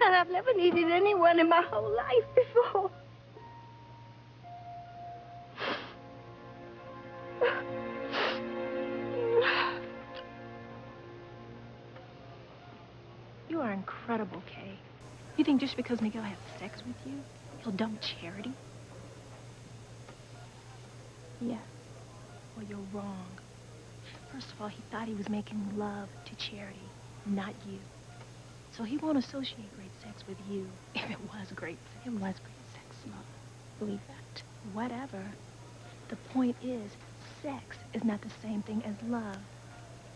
And I've never needed anyone in my whole life before. You are incredible, Kay. You think just because Miguel has sex with you, he'll dump Charity? Yeah. Well, you're wrong. First of all, he thought he was making love to Charity, not you. So he won't associate great sex with you. If it was great sex, Mom. Believe that. Whatever. The point is, sex is not the same thing as love.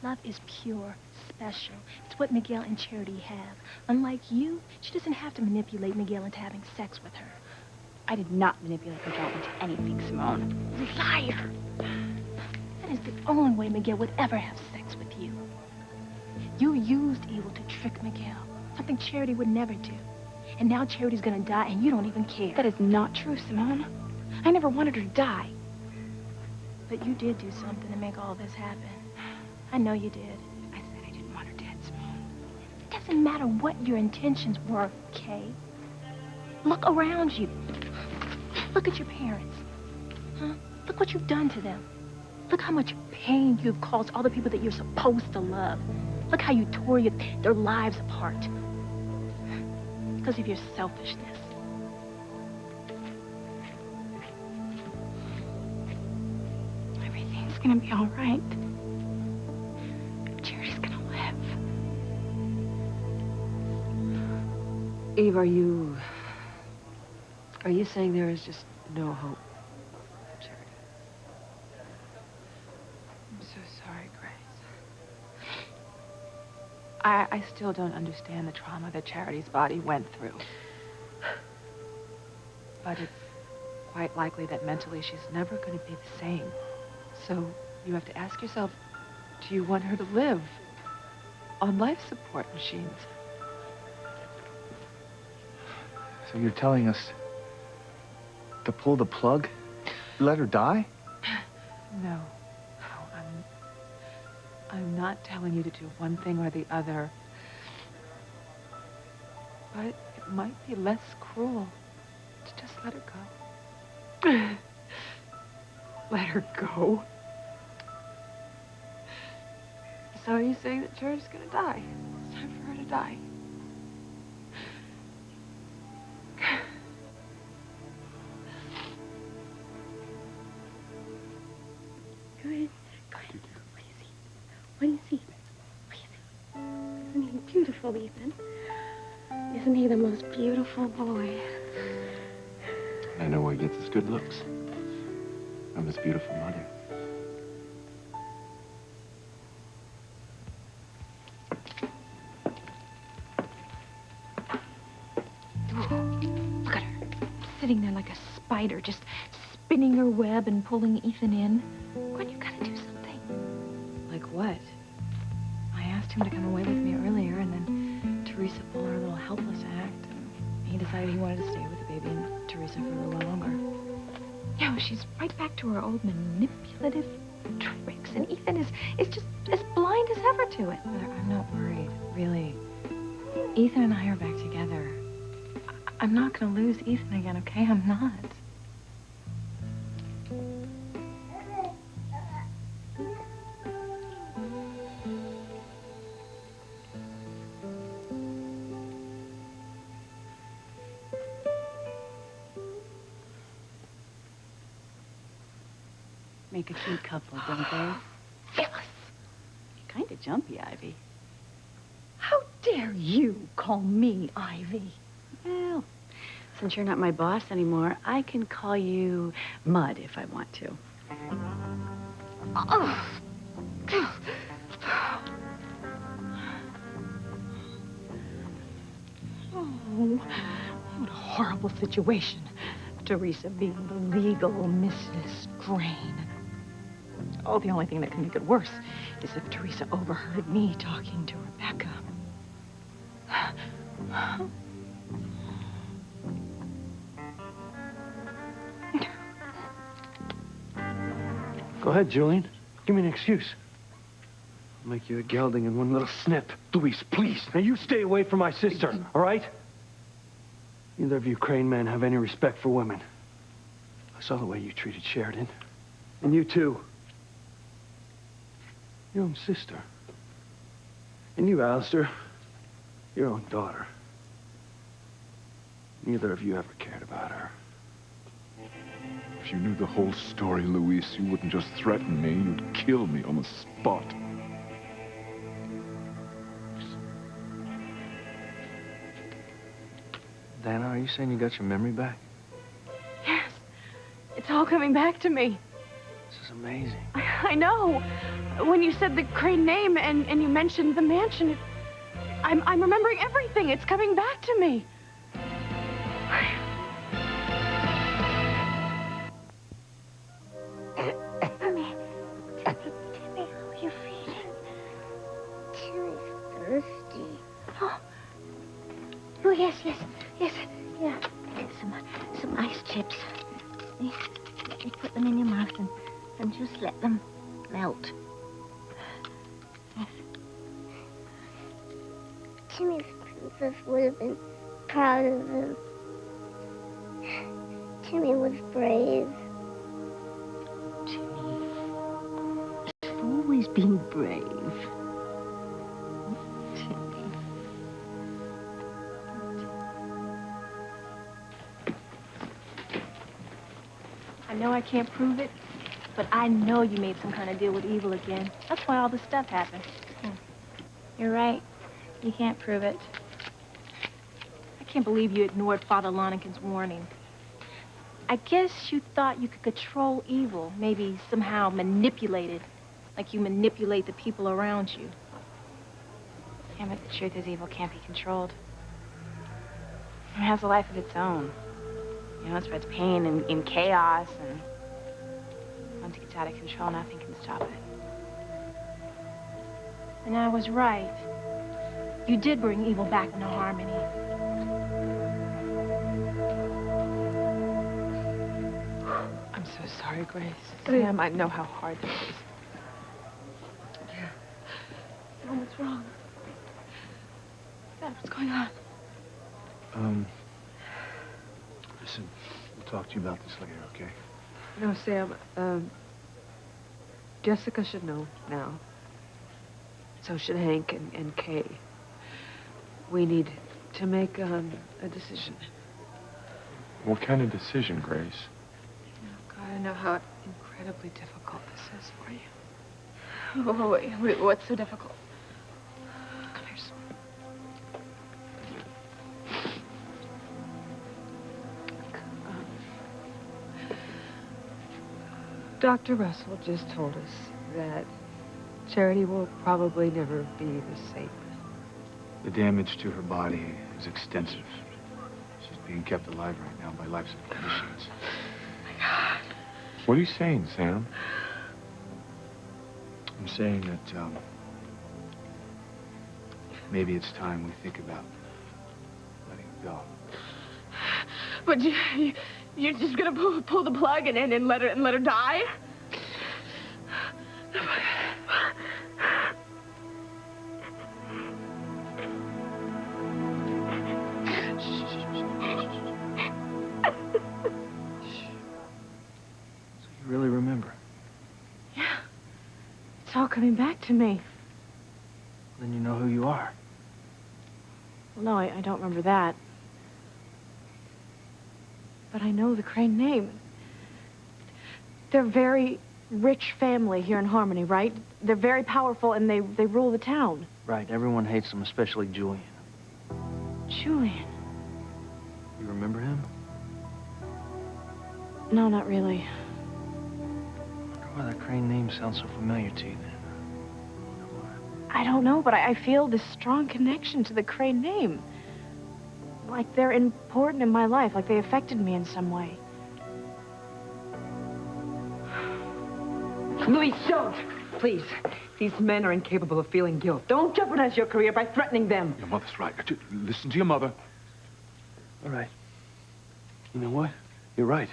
Love is pure, special. It's what Miguel and Charity have. Unlike you, she doesn't have to manipulate Miguel into having sex with her. I did not manipulate Miguel into anything, Simone. Liar! That is the only way Miguel would ever have sex with you. You used evil to trick Miguel, something Charity would never do. And now Charity's gonna die and you don't even care. That is not true, Simone. I never wanted her to die. But you did do something to make all this happen. I know you did. I said I didn't want her dead, Simone. It doesn't matter what your intentions were, Kay. Look around you. Look at your parents. Huh? Look what you've done to them. Look how much pain you've caused all the people that you're supposed to love. Look how you tore their lives apart. Because of your selfishness. Everything's gonna be all right. Charity's gonna live. Eve, are you saying there is just no hope for Charity? I'm so sorry, Grace. I still don't understand the trauma that Charity's body went through. But it's quite likely that mentally she's never going to be the same. So you have to ask yourself, do you want her to live on life support machines? So you're telling us to pull the plug? Let her die? No. I'm not telling you to do one thing or the other. But it might be less cruel to just let her go. Let her go? So are you saying that Charity's gonna die? It's time for her to die. Go ahead. Go ahead. What do you see? What do you see? Isn't he beautiful, Ethan? Isn't he the most beautiful boy? I know where he gets his good looks. From his beautiful mother. Look at her, sitting there like a spider, just spinning her web and pulling Ethan in. Gwen, you gotta do something. Like what? I asked him to come away with me earlier, and then Teresa pulled her little helpless act. And he decided he wanted to stay with the baby and Teresa for a little while longer. Yeah, well, she's right back to her old manipulative tricks, and Ethan is just as blind as ever to it. But I'm not worried, really. Ethan and I are back together. I'm not gonna lose Ethan again, okay? I'm not. Make a cute couple, don't they? Yes. You're kind of jumpy, Ivy. How dare you call me Ivy? Well, since you're not my boss anymore, I can call you Mud if I want to. Oh. Oh, what a horrible situation. Teresa being the legal Mrs. Grain. Oh, the only thing that can make it worse is if Teresa overheard me talking to Rebecca. Go ahead, Julian. Give me an excuse. I'll make you a gelding in one little snip. Louise, please. Now you stay away from my sister, all right? Neither of you Crane men have any respect for women. I saw the way you treated Sheridan. And you too. Your own sister. And you, Alistair, your own daughter. Neither of you ever cared about her. If you knew the whole story, Luis, you wouldn't just threaten me, you'd kill me on the spot. Dana, are you saying you got your memory back? Yes. It's all coming back to me. This is amazing. I know. When you said the Crane name and you mentioned the mansion, I'm remembering everything. It's coming back to me. Timmy, how are you feeling? Timmy's thirsty. Oh, yes. Yeah. Some ice chips. You put them in your mouth and just let them melt. Yes. Timmy's princess would have been proud of him. Timmy was brave. Timmy's always been brave. I know I can't prove it, but I know you made some kind of deal with evil again. That's why all this stuff happened. You're right. You can't prove it. I can't believe you ignored Father Lonergan's warning. I guess you thought you could control evil, maybe somehow manipulate it, like you manipulate the people around you. Yeah, but the truth is evil can't be controlled. It has a life of its own. You know, it spreads pain and chaos, and once it gets out of control, nothing can stop it. And I was right. You did bring evil back into harmony. I'm so sorry, Grace. Sam, I know how hard this is. Mom, what's wrong? Dad, what's going on? Listen, we'll talk to you about this later, okay? No, Sam, Jessica should know now. So should Hank and Kay. We need to make a decision. What kind of decision, Grace? Oh, God, I know how incredibly difficult this is for you. Oh, wait, what's so difficult? Come here, son. Dr. Russell just told us that Charity will probably never be the same. The damage to her body is extensive. She's being kept alive right now by life support machines. What are you saying, Sam? I'm saying that, maybe it's time we think about letting her go. But you're just gonna pull the plug and let her die? So you really remember? Yeah. It's all coming back to me. Then you know who you are. Well, no, I don't remember that. But I know the Crane name. They're a very rich family here in Harmony, right? They're very powerful, and they rule the town. Right, everyone hates them, especially Julian. Julian? You remember him? No, not really. I wonder why that Crane name sounds so familiar to you then. I don't know, but I feel this strong connection to the Crane name. Like they're important in my life, like they affected me in some way. Louise, don't! Please. These men are incapable of feeling guilt. Don't jeopardize your career by threatening them. Your mother's right. Listen to your mother. All right. You know what? You're right.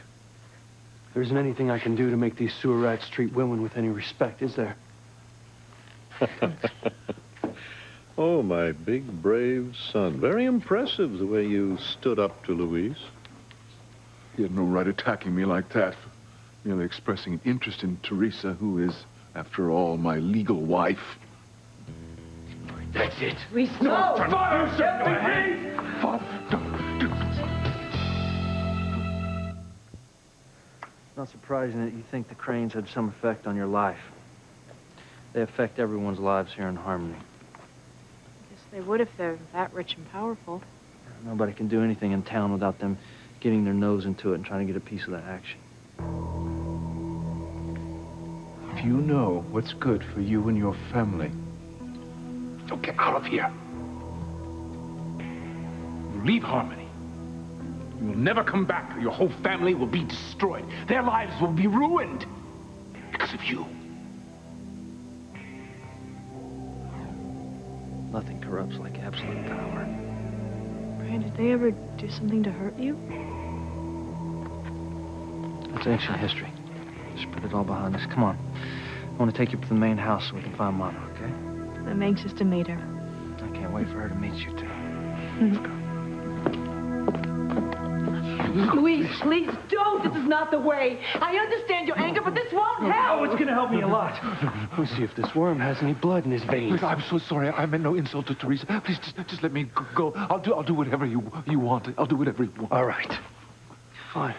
There isn't anything I can do to make these sewer rats treat women with any respect, is there? Oh, my big, brave son. Very impressive the way you stood up to Louise. He had no right attacking me like that. Merely expressing an interest in Teresa, who is, after all, my legal wife. That's it. Teresa. No, Father, set me free! Father, Not surprising that you think the Cranes had some effect on your life. They affect everyone's lives here in Harmony. Guess they would if they're that rich and powerful. Nobody can do anything in town without them getting their nose into it and trying to get a piece of that action. If you know what's good for you and your family, don't get out of here. You leave Harmony. You will never come back. Your whole family will be destroyed. Their lives will be ruined because of you. Nothing corrupts like absolute power. Brian, did they ever do something to hurt you? That's ancient history. Just put it all behind us. Come on. I want to take you to the main house so we can find Mama, okay? I'm anxious to meet her. I can't wait for her to meet you, too. Let's go. Louise, please don't. This is not the way. I understand your anger, but this won't help. Oh, it's going to help me a lot. Let me see if this worm has any blood in his veins. Look, I'm so sorry. I meant no insult to Teresa. Please, just let me go. I'll do whatever you want. I'll do whatever you want. All right. Fine.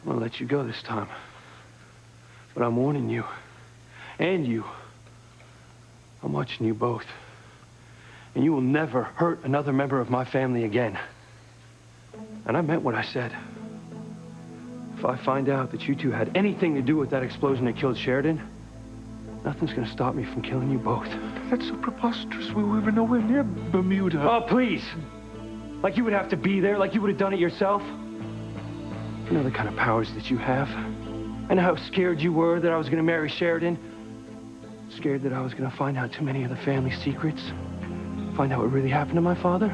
I'm going to let you go this time. But I'm warning you. And you. I'm watching you both. And you will never hurt another member of my family again. And I meant what I said. If I find out that you two had anything to do with that explosion that killed Sheridan, nothing's going to stop me from killing you both. That's so preposterous. We were nowhere near Bermuda. Oh, please. Like you would have to be there, like you would have done it yourself. You know the kind of powers that you have. I know how scared you were that I was going to marry Sheridan. Scared that I was going to find out too many of the family secrets. Find out what really happened to my father.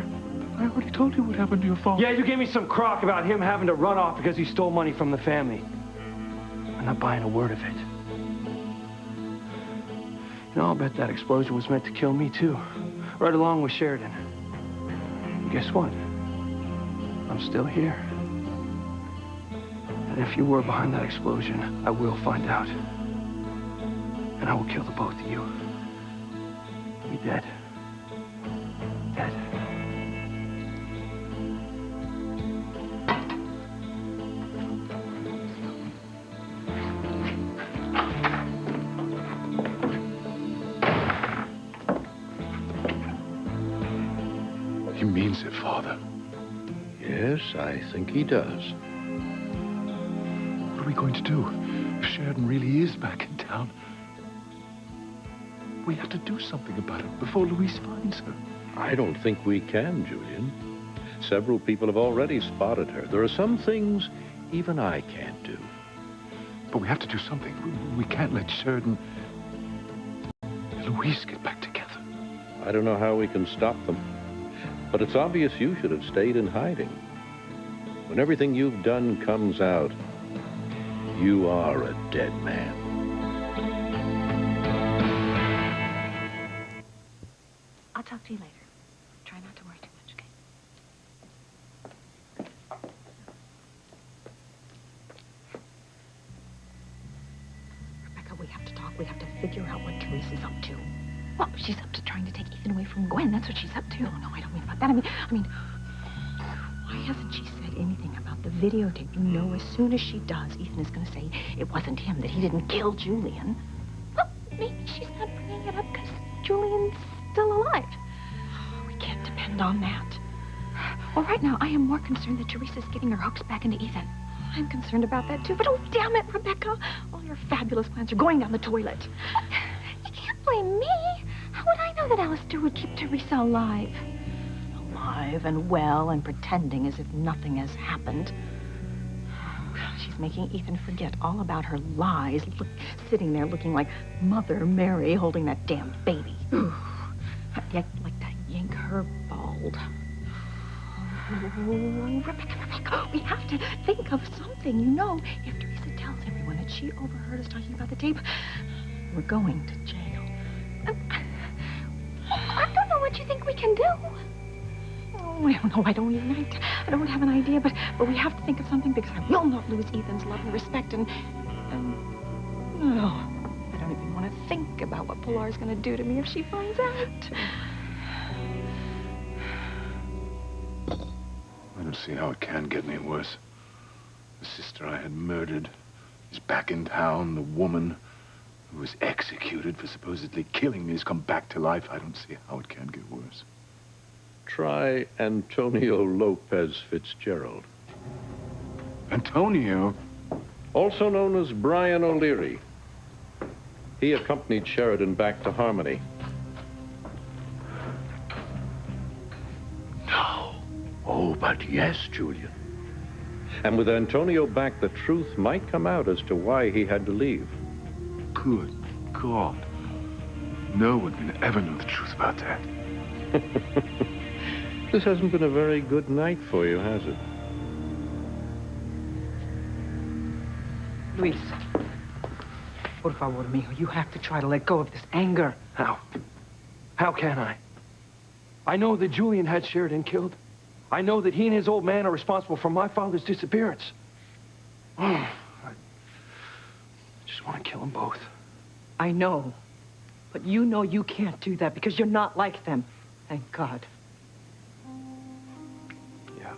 I already told you what happened to your father. Yeah, you gave me some crock about him having to run off because he stole money from the family. I'm not buying a word of it. You know, I'll bet that explosion was meant to kill me, too. Right along with Sheridan. And guess what? I'm still here. And if you were behind that explosion, I will find out. And I will kill the both of you. You'll be dead. Dead. He means it, Father. Yes, I think he does. What are we going to do if Sheridan really is back in town? We have to do something about it before Louise finds her. I don't think we can, Julian. Several people have already spotted her. There are some things even I can't do. But we have to do something. We can't let Sheridan and Louise get back together. I don't know how we can stop them. But it's obvious you should have stayed in hiding. When everything you've done comes out, you are a dead man. I'll talk to you later. Try not to worry too much, okay? Rebecca, we have to talk. We have to figure out what Teresa's up to. Well, she's up to trying to take Ethan away from Gwen. That's what she's up to. No, I don't mean about that. I mean, why hasn't she said anything about the videotape? You know, as soon as she does, Ethan is going to say it wasn't him, that he didn't kill Julian. Well, maybe she's not bringing it up because Julian's still alive. We can't depend on that. Well, right now, I am more concerned that Teresa's getting her hooks back into Ethan. I'm concerned about that, too. But, oh, damn it, Rebecca. All your fabulous plans are going down the toilet. You can't blame me. How would I know that Alistair would keep Teresa alive? Alive and well and pretending as if nothing has happened. She's making Ethan forget all about her lies, sitting there looking like Mother Mary holding that damn baby. Like to yank her bald. Oh, Rebecca, we have to think of something. You know, if Teresa tells everyone that she overheard us talking about the tape, we're going to jail. What do you think we can do? Oh, I don't know. I don't have an idea, but we have to think of something because I will not lose Ethan's love and respect and no. I don't even want to think about what Pilar's going to do to me if she finds out. I don't see how it can get any worse. The sister I had murdered is back in town. The woman who was executed for supposedly killing me has come back to life. I don't see how it can get worse. Try Antonio Lopez Fitzgerald. Antonio? Also known as Brian O'Leary. He accompanied Sheridan back to Harmony. No. Oh, but yes, Julian. And with Antonio back, the truth might come out as to why he had to leave. Good God. No one can ever know the truth about that. This hasn't been a very good night for you, has it? Luis, por favor, mijo, you have to try to let go of this anger. How? How can I? I know that Julian had Sheridan killed. I know that he and his old man are responsible for my father's disappearance. I just want to kill them both. I know. But you know you can't do that because you're not like them. Thank God. Yeah.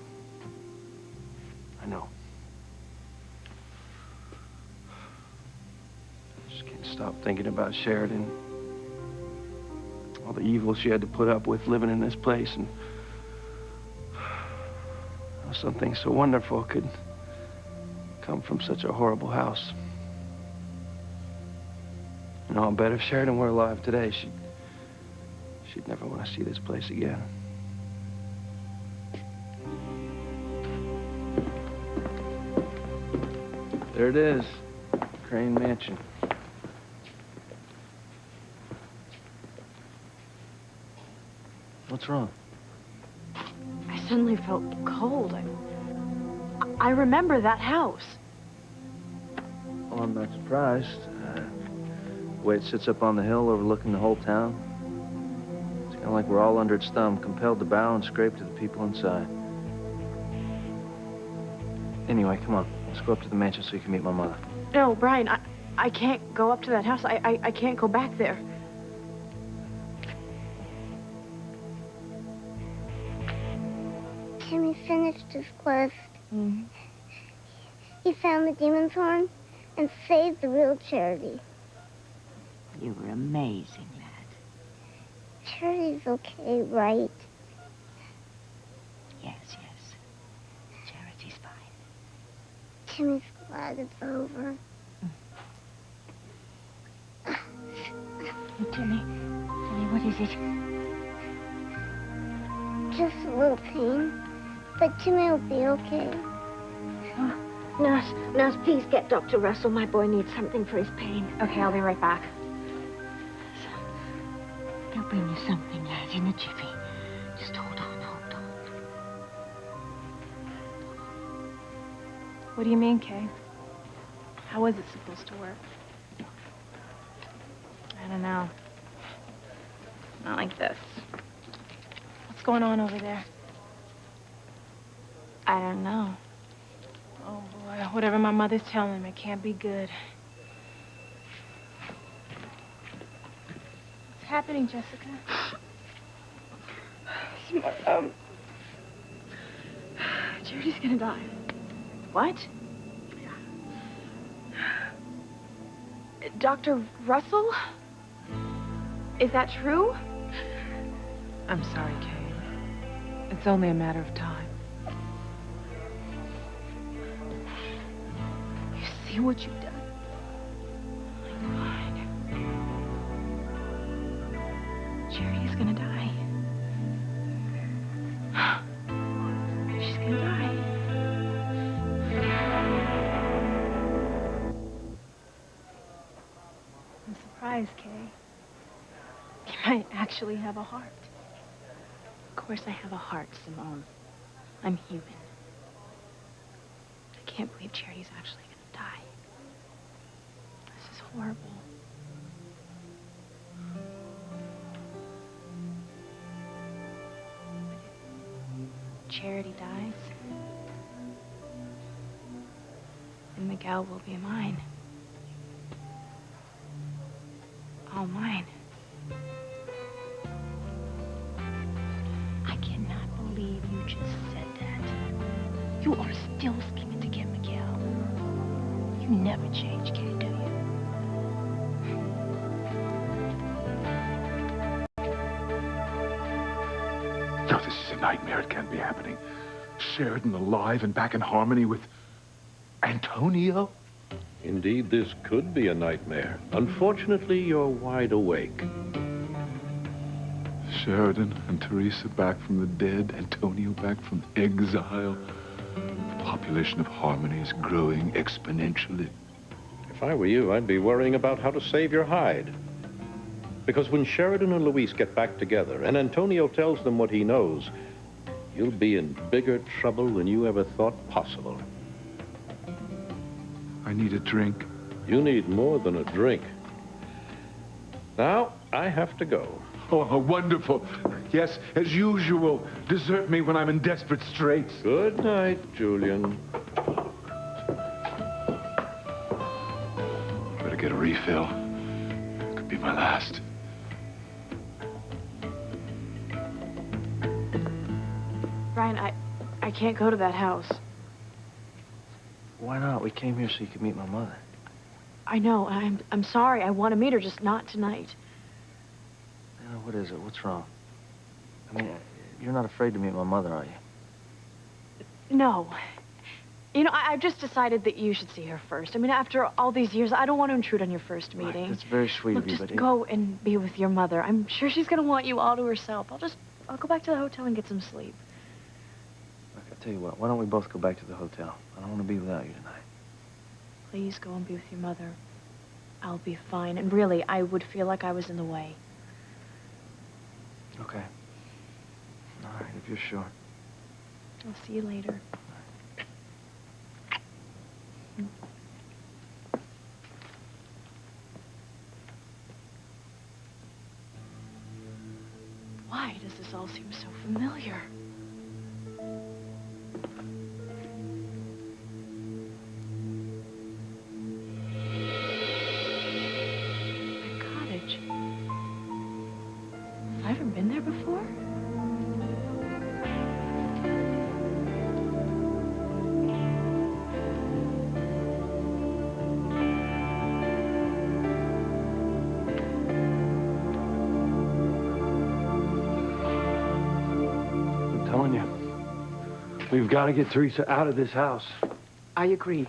I know. I just can't stop thinking about Sheridan. All the evil she had to put up with living in this place, and how something so wonderful could come from such a horrible house. You know, I'll bet if Sheridan were alive today, she'd never want to see this place again. There it is, Crane Mansion. What's wrong? I suddenly felt cold. I remember that house. Oh, I'm not surprised. The way it sits up on the hill overlooking the whole town. It's kind of like we're all under its thumb, compelled to bow and scrape to the people inside. Anyway, come on. Let's go up to the mansion so you can meet my mother. No, Brian, I can't go up to that house. I can't go back there. Timmy finished his quest. He found the demon's horn and saved the real Charity. You were amazing, lad. Charity's okay, right? Yes, yes. Charity's fine. Timmy's glad it's over. Hey, Timmy, what is it? Just a little pain, but Timmy will be okay. Nurse, please get Dr. Russell. My boy needs something for his pain. Okay, I'll be right back. They'll bring you something, lad, in a jiffy. Just hold on, hold on. What do you mean, Kay? How was it supposed to work? I don't know. Not like this. What's going on over there? I don't know. Oh, boy. Whatever my mother's telling him, it can't be good. What's happening, Jessica? Charity's gonna die. What? Dr. Russell? Is that true? I'm sorry, Kay. It's only a matter of time. You see what you've done? My God. Charity's gonna die. She's gonna die. I'm surprised, Kay. You might actually have a heart. Of course I have a heart, Simone. I'm human. I can't believe Charity's actually gonna die. This is horrible. Charity dies, then Miguel will be mine. All mine. I cannot believe you just said that. You are still scheming to get Miguel. You never change, Kay, do you? No, this is a nightmare. It can't be happening. Sheridan alive and back in harmony with Antonio? Indeed, this could be a nightmare. Unfortunately, you're wide awake. Sheridan and Teresa back from the dead, Antonio back from exile. The population of Harmony is growing exponentially. If I were you, I'd be worrying about how to save your hide. Because when Sheridan and Luis get back together and Antonio tells them what he knows, you'll be in bigger trouble than you ever thought possible. I need a drink. You need more than a drink. Now, I have to go. Oh, wonderful. Yes, as usual, desert me when I'm in desperate straits. Good night, Julian. Better get a refill. Could be my last. Brian, I can't go to that house. Why not? We came here so you could meet my mother. I know. I'm sorry. I want to meet her, just not tonight. Anna, what is it? What's wrong? I mean, you're not afraid to meet my mother, are you? No. You know, I've just decided that you should see her first. I mean, after all these years, I don't want to intrude on your first meeting. Right, that's very sweet of you, just but... go and be with your mother. I'm sure she's going to want you all to herself. I'll go back to the hotel and get some sleep. Look, I'll tell you what. Why don't we both go back to the hotel? I don't want to be without you tonight. Please go and be with your mother. I'll be fine. And really, I would feel like I was in the way. Okay. All right, if you're sure. I'll see you later. Why does this all seem so familiar? The cottage. Have I ever been there before? We've got to get Teresa out of this house. I agree.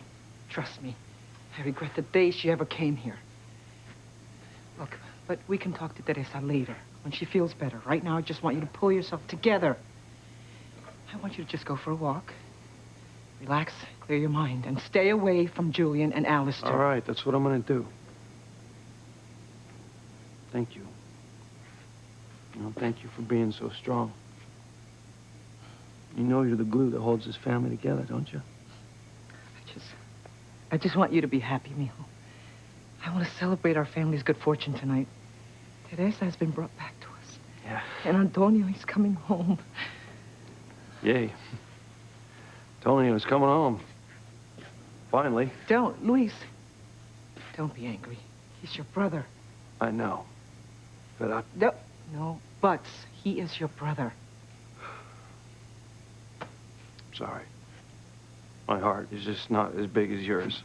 Trust me. I regret the day she ever came here. Look, but we can talk to Teresa later, when she feels better. Right now, I just want you to pull yourself together. I want you to just go for a walk. Relax, clear your mind, and stay away from Julian and Alistair. All right, that's what I'm going to do. Thank you. You know, thank you for being so strong. You know you're the glue that holds this family together, don't you? I just want you to be happy, mijo. I want to celebrate our family's good fortune tonight. Teresa has been brought back to us. Yeah. And Antonio, he's coming home. Yay. Antonio's coming home. Finally. Don't, Luis. Don't be angry. He's your brother. I know. But No buts. He is your brother. Sorry. My heart is just not as big as yours.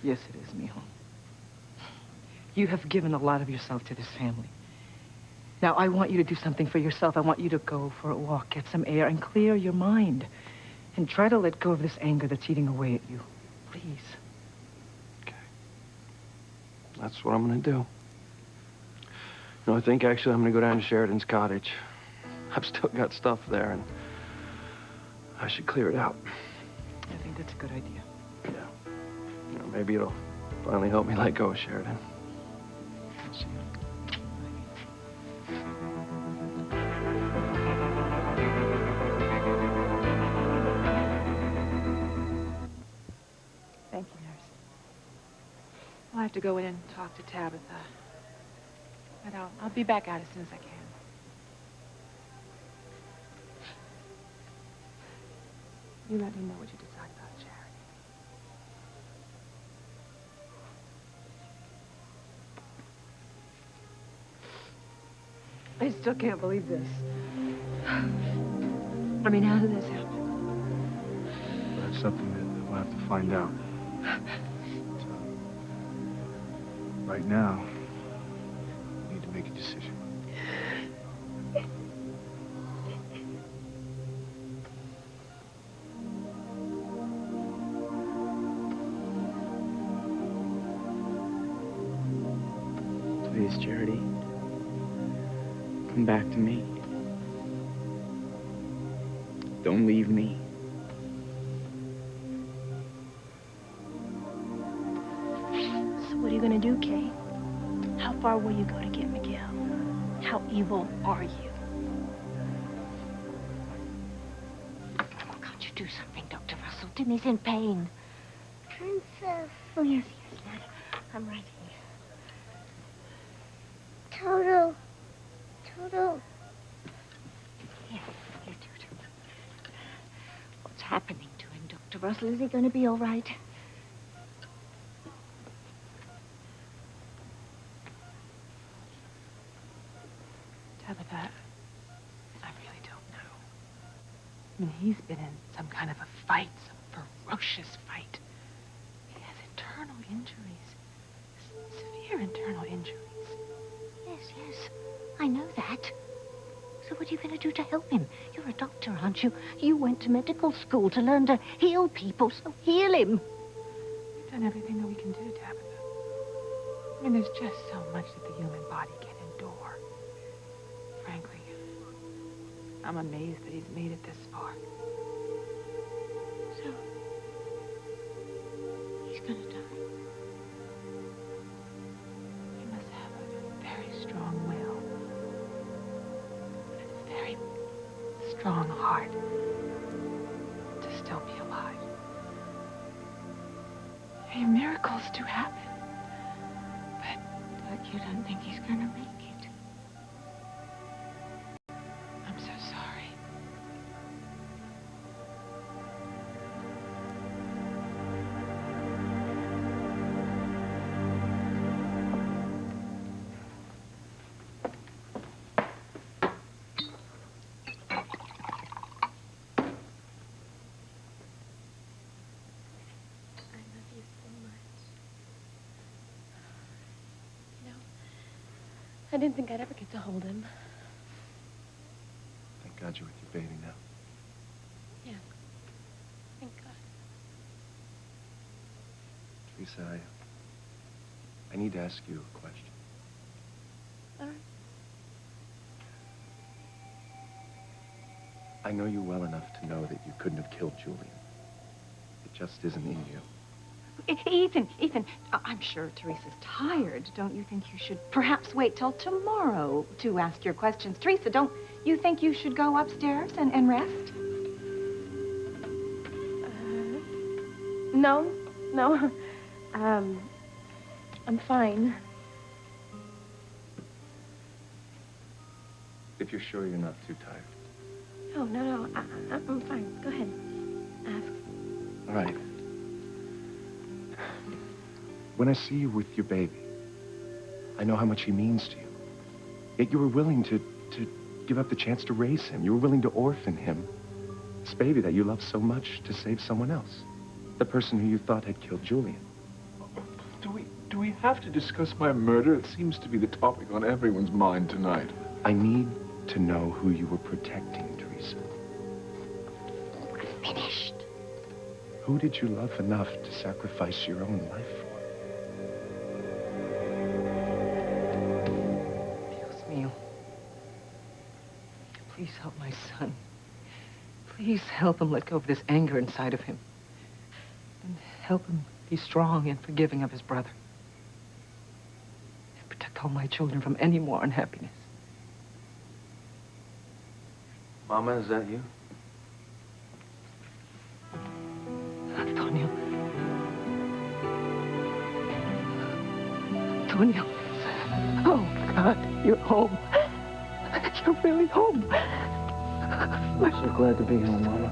Yes, it is, mijo. You have given a lot of yourself to this family. Now, I want you to do something for yourself. I want you to go for a walk, get some air, and clear your mind. And try to let go of this anger that's eating away at you. Please. Okay. That's what I'm going to do. No, I think actually I'm going to go down to Sheridan's cottage. I've still got stuff there, and I should clear it out. I think that's a good idea. Yeah. You know, maybe it'll finally help me let go of Sheridan. We'll see. Thank you, nurse. I'll have to go in and talk to Tabitha. But I'll be back out as soon as I can. You let me know what you decide about Charity. I still can't believe this. I mean, how did this happen? That's something that we'll have to find out. Right now, we need to make a decision. Please, Charity, come back to me. Don't leave me. So what are you gonna do, Kay? How far will you go to get Miguel? How evil are you? Oh, can't you do something, Dr. Russell? Timmy's in pain. Princess. Oh, yes, yes, Dad. I'm right here. Toto. Toto. Here, Toto. What's happening to him, Dr. Russell? Is he going to be all right? Tabitha, I really don't know. I mean, he's been in some kind of a fight, some ferocious fight. He has internal injuries, severe internal injuries. Yes, yes. I know that. So what are you going to do to help him? You're a doctor, aren't you? You went to medical school to learn to heal people, so heal him. We've done everything that we can do, Tabitha. I mean, there's just so much that the human body can endure. Frankly, I'm amazed that he's made it this far. So, he's going to die. He must have a very strong will. And a very strong heart to still be alive. I mean, miracles do happen. But you don't think he's going to make it? I'm so sorry. I didn't think I'd ever get to hold him. Thank God you're with your baby now. Yeah. Thank God. Teresa, I need to ask you a question. All right. I know you well enough to know that you couldn't have killed Julian. It just isn't in you. Ethan, I'm sure Teresa's tired. Don't you think you should perhaps wait till tomorrow to ask your questions? Teresa, don't you think you should go upstairs and rest? No. I'm fine. If you're sure you're not too tired. Oh, no. I'm fine. Go ahead. Ask. All right. When I see you with your baby, I know how much he means to you. Yet you were willing to give up the chance to raise him. You were willing to orphan him. This baby that you love so much to save someone else. The person who you thought had killed Julian. Do we have to discuss my murder? It seems to be the topic on everyone's mind tonight. I need to know who you were protecting, Teresa. I'm finished. Who did you love enough to sacrifice your own life for? Please help my son. Please help him let go of this anger inside of him. And help him be strong and forgiving of his brother. And protect all my children from any more unhappiness. Mama, is that you? Antonio. Antonio. Oh, God, you're home. You're really home. I'm so glad to be home, Mama.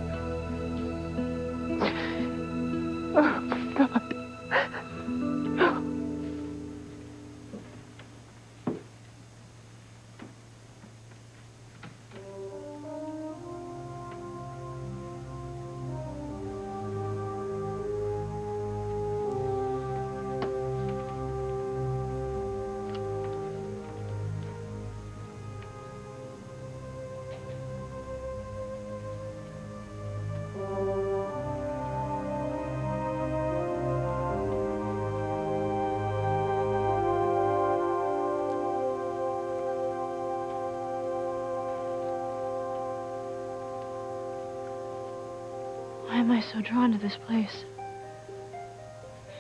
am I so drawn to this place?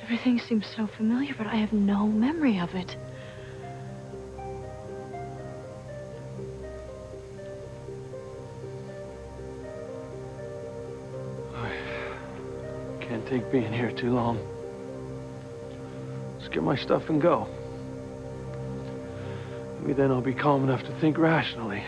Everything seems so familiar, but I have no memory of it. I can't take being here too long. Let's get my stuff and go. Maybe then I'll be calm enough to think rationally.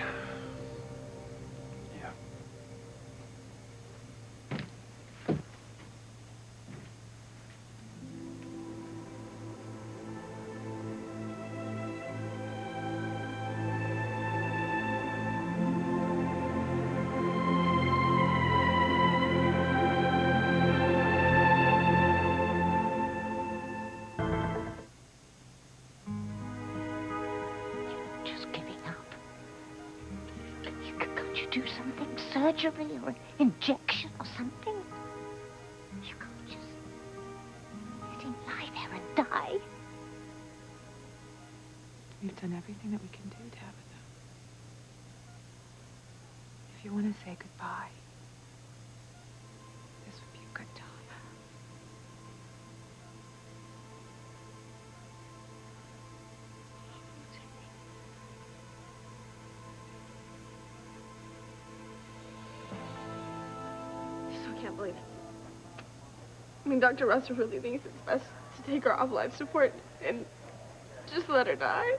Do something, surgery or an injection or something. You can't just let him lie there and die. We've done everything that we can do, Tabitha. If you want to say goodbye, this would be a good time. I can't believe it. I mean, Dr. Russell really thinks it's best to take her off life support and just let her die.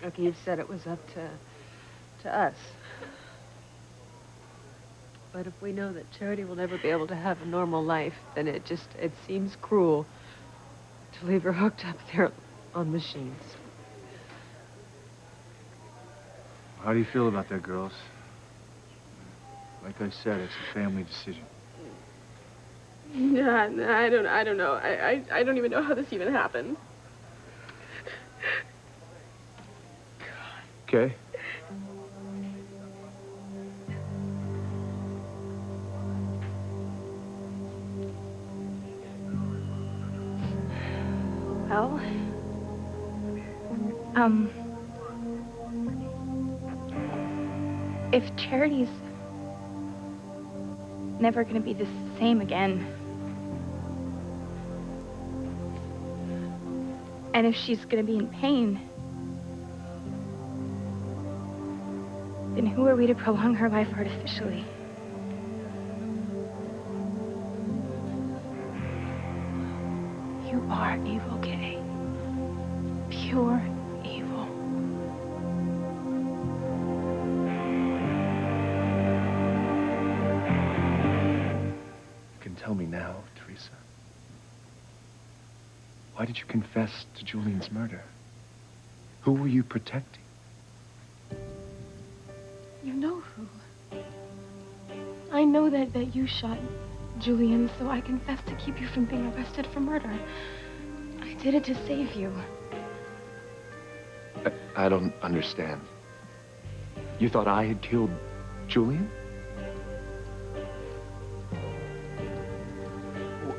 Look, you've said it was up to us. But if we know that Charity will never be able to have a normal life, then it seems cruel to leave her hooked up there on machines. How do you feel about that, girls? Like I said, it's a family decision. Yeah, I don't know. I don't even know how this even happened. Okay. Well, if Charity's never gonna be the same again, and if she's gonna be in pain, then who are we to prolong her life artificially? You are evil, Kay. Pure evil. You can tell me now, Teresa. Why did you confess to Julian's murder? Who were you protecting? You know who. I know that you shot Julian, so I confessed to keep you from being arrested for murder. I did it to save you. I don't understand. You thought I had killed Julian?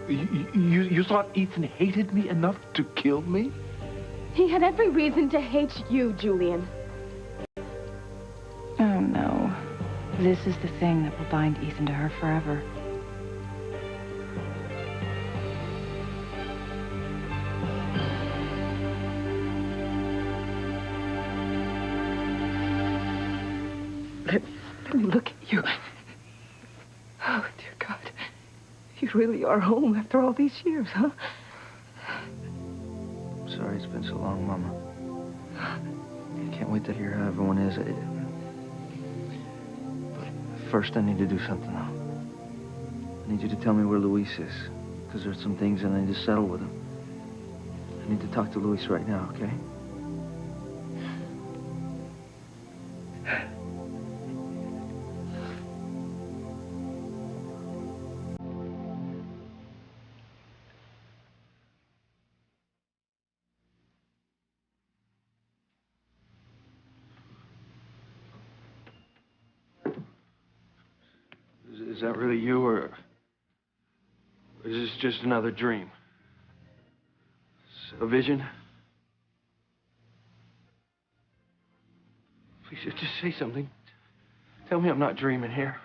You thought Ethan hated me enough to kill me? He had every reason to hate you, Julian. Oh, no. This is the thing that will bind Ethan to her forever. Let me look at you. Oh, dear God. You really are home after all these years, huh? I'm sorry it's been so long, Mama. I can't wait to hear how everyone is. But first, I need to do something, though. I need you to tell me where Luis is, because there's some things I need to settle with him. I need to talk to Luis right now, okay? Is that really you, or is this just another dream? A vision? Please, just say something. Tell me I'm not dreaming here.